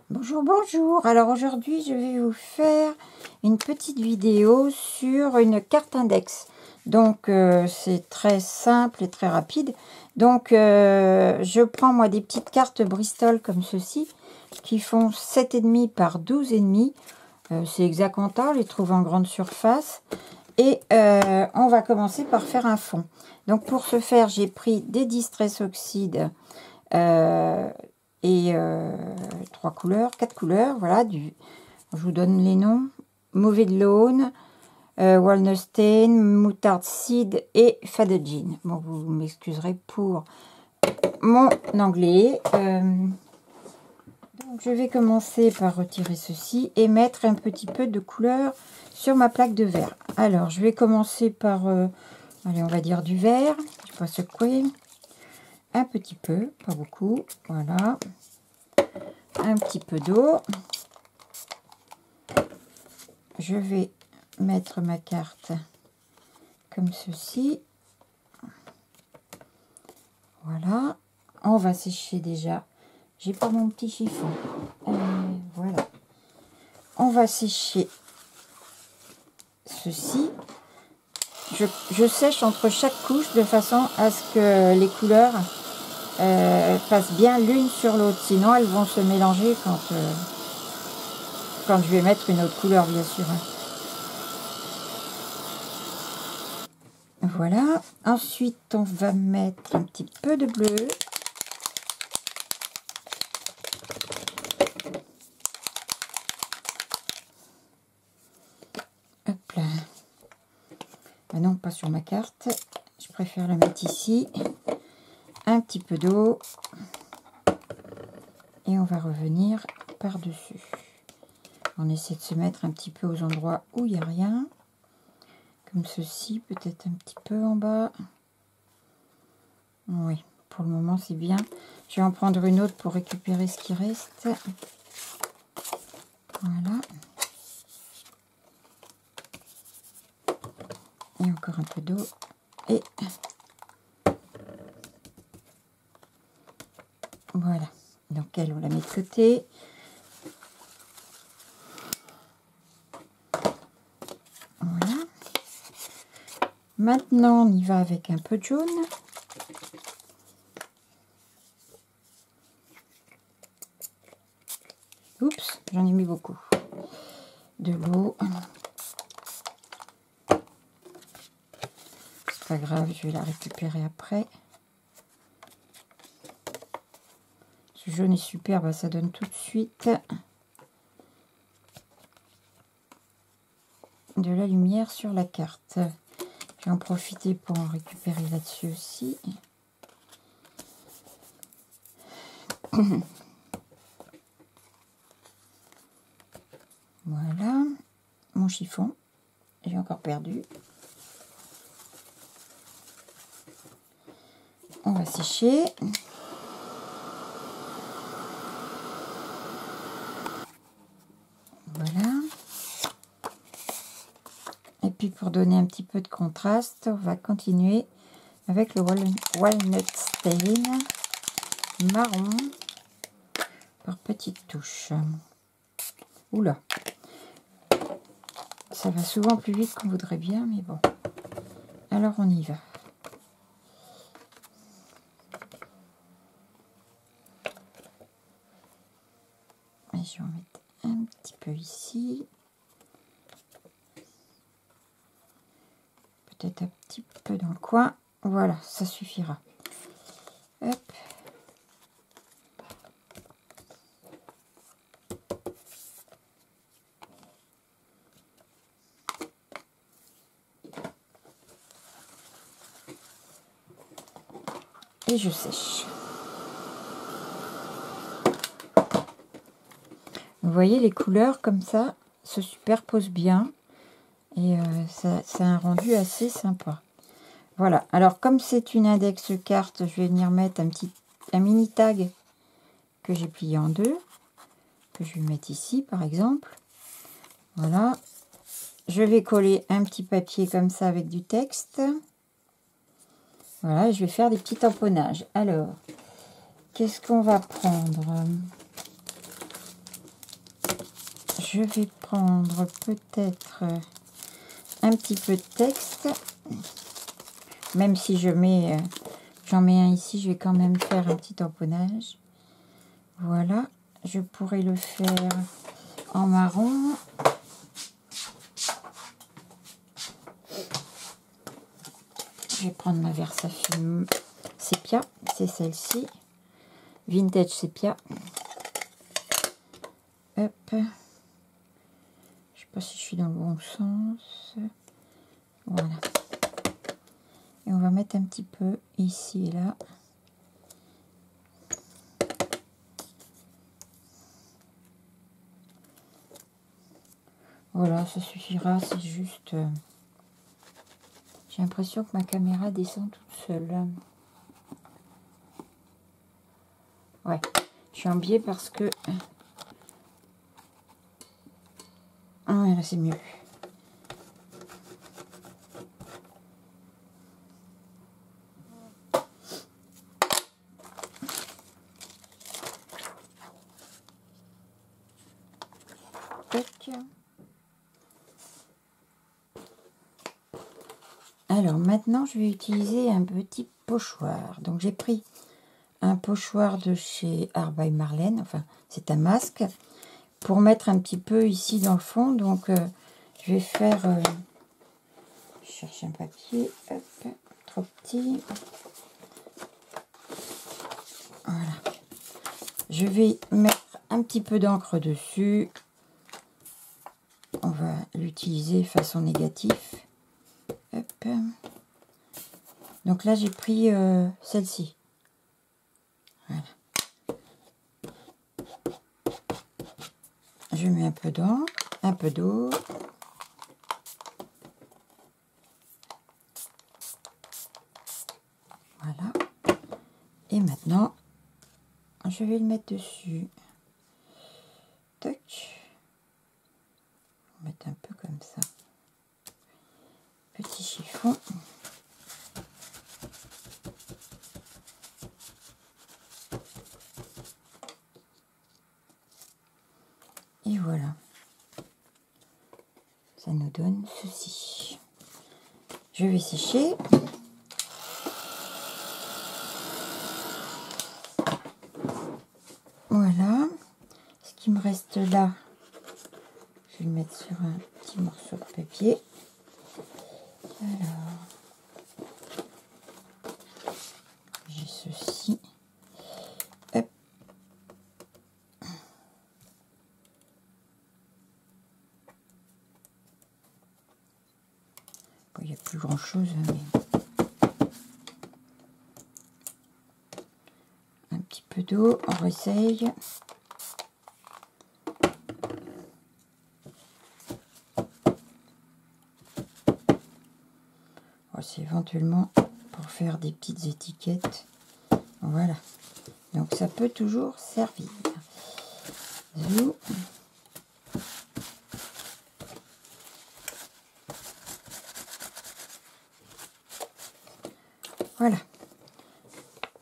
Bonjour, bonjour. Alors aujourd'hui, je vais vous faire une petite vidéo sur une carte index. Donc, c'est très simple et très rapide. Donc, je prends moi des petites cartes Bristol comme ceci, qui font 7,5 par 12,5. C'est Exacanta, on les trouve en grande surface. Et on va commencer par faire un fond. Donc, pour ce faire, j'ai pris des Distress Oxide et 3 couleurs, 4 couleurs, voilà, je vous donne les noms, Moved Lawn, Walnut Stain, Moutarde Seed et Faded Gin. Bon, vous m'excuserez pour mon anglais. Donc je vais commencer par retirer ceci et mettre un petit peu de couleur sur ma plaque de verre. Alors, je vais commencer par, allez, on va dire du vert, je vais pas secouer. Un petit peu, pas beaucoup, voilà. Un petit peu d'eau. Je vais mettre ma carte comme ceci. Voilà. On va sécher déjà. J'ai pas mon petit chiffon. Voilà. On va sécher ceci. Je sèche entre chaque couche de façon à ce que les couleurs passent bien l'une sur l'autre. Sinon, elles vont se mélanger quand je vais mettre une autre couleur, bien sûr. Voilà. Ensuite, on va mettre un petit peu de bleu. Hop là. Ah non, pas sur ma carte. Je préfère la mettre ici. Un petit peu d'eau. Et on va revenir par-dessus. On essaie de se mettre un petit peu aux endroits où il n'y a rien. Comme ceci, peut-être un petit peu en bas. Oui, pour le moment c'est bien. Je vais en prendre une autre pour récupérer ce qui reste. Voilà. Et encore un peu d'eau. Et voilà. Donc elle, on la met de côté. Voilà. Maintenant, on y va avec un peu de jaune. Oups, j'en ai mis beaucoup. De l'eau. C'est pas grave, je vais la récupérer après. Ce jaune est superbe, ça donne tout de suite de la lumière sur la carte. Je vais en profiter pour en récupérer là-dessus aussi. Voilà, mon chiffon. J'ai encore perdu. On va sécher. Voilà. Et puis pour donner un petit peu de contraste, on va continuer avec le Walnut Stain marron par petites touches. Oula, ça va souvent plus vite qu'on voudrait bien, mais bon. Alors on y va. Et je vais en mettre un petit peu ici. Peut-être un petit peu dans le coin. Voilà, ça suffira. Hop. Et je sèche. Vous voyez, les couleurs comme ça se superposent bien. Et ça a un rendu assez sympa. Voilà. Alors, comme c'est une index carte, je vais venir mettre un mini tag que j'ai plié en deux. Que je vais mettre ici, par exemple. Voilà. Je vais coller un petit papier comme ça avec du texte. Voilà, je vais faire des petits tamponnages. Alors, qu'est-ce qu'on va prendre? je vais prendre peut-être un petit peu de texte. Même si j'en mets un ici, je vais quand même faire un petit tamponnage. Voilà, je pourrais le faire en marron. Je vais prendre ma Versafine Sépia, c'est celle-ci. Vintage Sépia. Hop. Je sais pas si je suis dans le bon sens. Voilà. Et on va mettre un petit peu ici et là. Voilà, ça suffira, c'est juste... j'ai l'impression que ma caméra descend toute seule. Ouais, je suis en biais parce que... ah, là c'est mieux. Tac. Alors maintenant, je vais utiliser un petit pochoir. Donc j'ai pris un pochoir de chez Art by Marlène. Enfin, c'est un masque. Pour mettre un petit peu ici dans le fond. Donc je vais faire... je cherche un papier. Hop, trop petit. Voilà. Je vais mettre un petit peu d'encre dessus. On va l'utiliser façon négative. Hop. Donc là, j'ai pris celle-ci. Voilà. Je mets un peu d'encre, un peu d'eau. Voilà. Et maintenant, je vais le mettre dessus. Tac. On va mettre un peu comme ça. Petit chiffon. Et voilà. Ça nous donne ceci. Je vais sécher. Voilà. Ce qui me reste là, je vais le mettre sur un petit morceau de papier. Alors, j'ai ceci. Hop. Bon, il n'y a plus grand chose, mais un petit peu d'eau, on réessaye. C'est éventuellement pour faire des petites étiquettes. Voilà. Donc ça peut toujours servir. Zou. Voilà.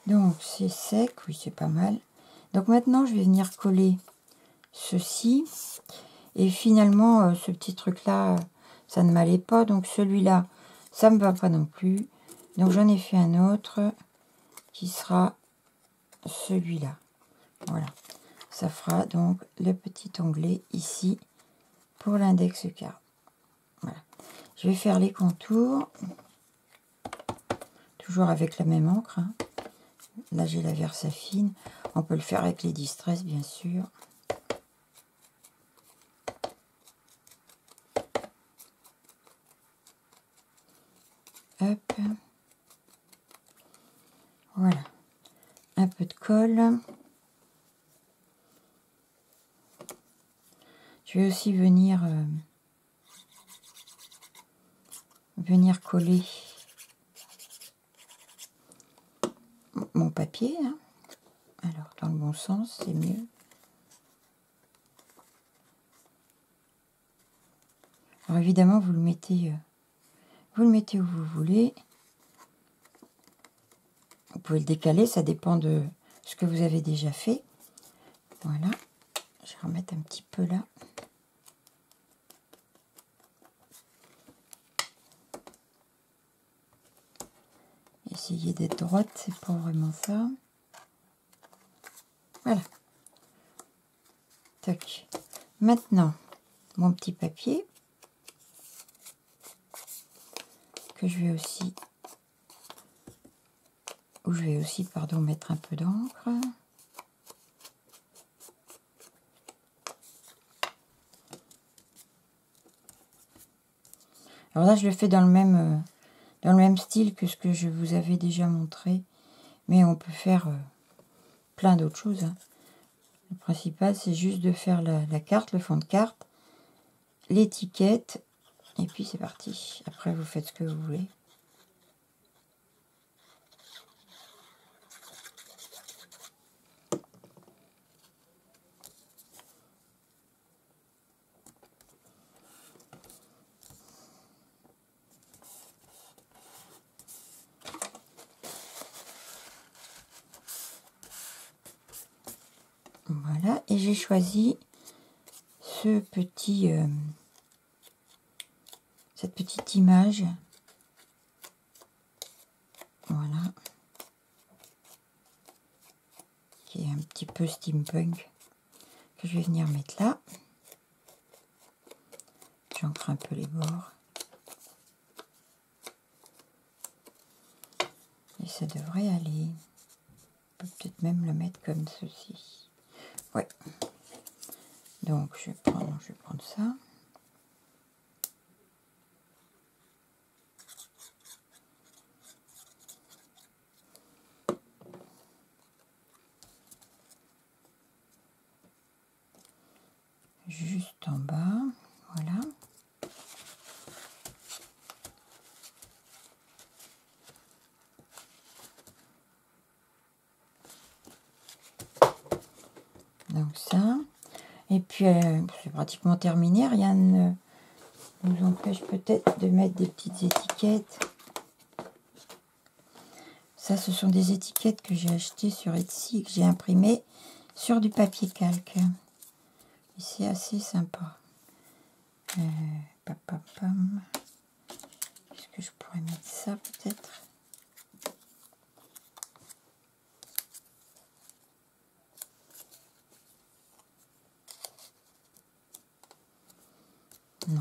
Donc c'est sec, oui c'est pas mal. Donc maintenant je vais venir coller ceci. Et finalement ce petit truc là, ça ne m'allait pas. Donc celui-là, ça me va pas non plus. Donc j'en ai fait un autre qui sera celui-là. Voilà. Ça fera donc le petit onglet ici pour l'index card. Voilà. Je vais faire les contours. Toujours avec la même encre. Hein. Là j'ai la Versafine. On peut le faire avec les Distress bien sûr. Hop. Voilà. Un peu de colle. Je vais aussi venir coller mon papier. Hein. Alors, dans le bon sens, c'est mieux. Alors, évidemment, vous le mettez où vous voulez. Vous pouvez le décaler, ça dépend de ce que vous avez déjà fait. Voilà. Je vais remettre un petit peu là. essayer d'être droite, c'est pas vraiment ça. Voilà. Tac. Maintenant, mon petit papier que je vais aussi, pardon, mettre un peu d'encre. Alors là, je le fais dans le même style que ce que je vous avais déjà montré, mais on peut faire plein d'autres choses, hein. Le principal, c'est juste de faire la carte, le fond de carte, l'étiquette, et puis c'est parti. Après, vous faites ce que vous voulez. Voilà, et j'ai choisi ce petit, cette petite image. Voilà. Qui est un petit peu steampunk. Que je vais venir mettre là. J'encre un peu les bords. Et ça devrait aller. On peut peut-être même le mettre comme ceci. Ouais. Donc je vais prendre ça. Juste en bas, voilà. Donc ça. Et puis c'est pratiquement terminé. Rien ne nous empêche peut-être de mettre des petites étiquettes. Ça, ce sont des étiquettes que j'ai achetées sur Etsy et que j'ai imprimées sur du papier calque. Et c'est assez sympa. Est-ce que je pourrais mettre ça peut-être? Non.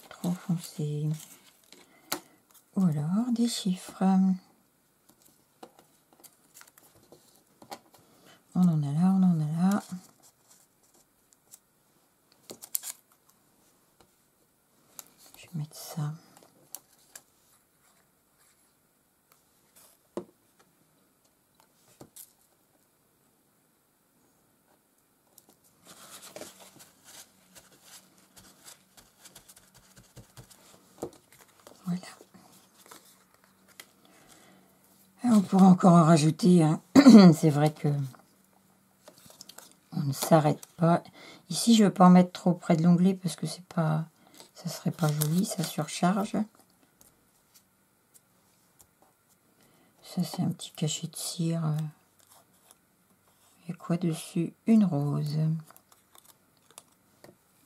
Trop foncé. Ou alors des chiffres. On en a là, on en a là. Je vais mettre ça. Voilà. Et on pourra encore en rajouter, hein. C'est vrai que on ne s'arrête pas. Ici, je ne veux pas en mettre trop près de l'onglet parce que c'est pas, ça serait pas joli, ça surcharge. Ça, c'est un petit cachet de cire. Il y a quoi dessus? Une rose.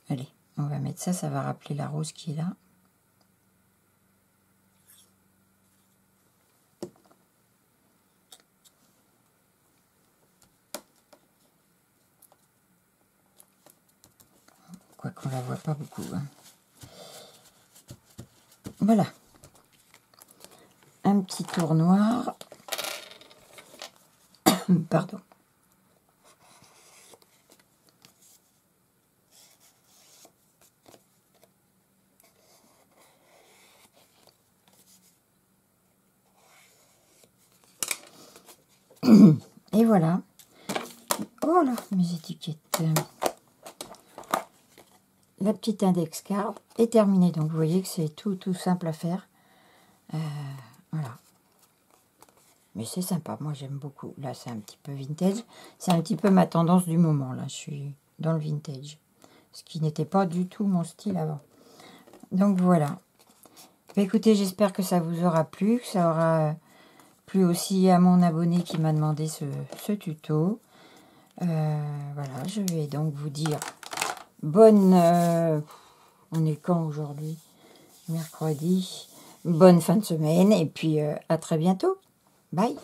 Allez, on va mettre ça, ça va rappeler la rose qui est là. Quoi qu'on la voit pas beaucoup, hein. Voilà. Un petit tour noir. Pardon. Et voilà. Oh là, mes étiquettes. La petite index card est terminée. Donc vous voyez que c'est tout simple à faire. Voilà. Mais c'est sympa, moi j'aime beaucoup. Là c'est un petit peu vintage. C'est un petit peu ma tendance du moment. Là je suis dans le vintage. Ce qui n'était pas du tout mon style avant. Donc voilà. Bah, écoutez, j'espère que ça vous aura plu. Que ça aura plu aussi à mon abonné qui m'a demandé ce tuto. Voilà, je vais donc vous dire bonne... on est quand aujourd'hui? Mercredi. bonne fin de semaine et puis à très bientôt. Bye.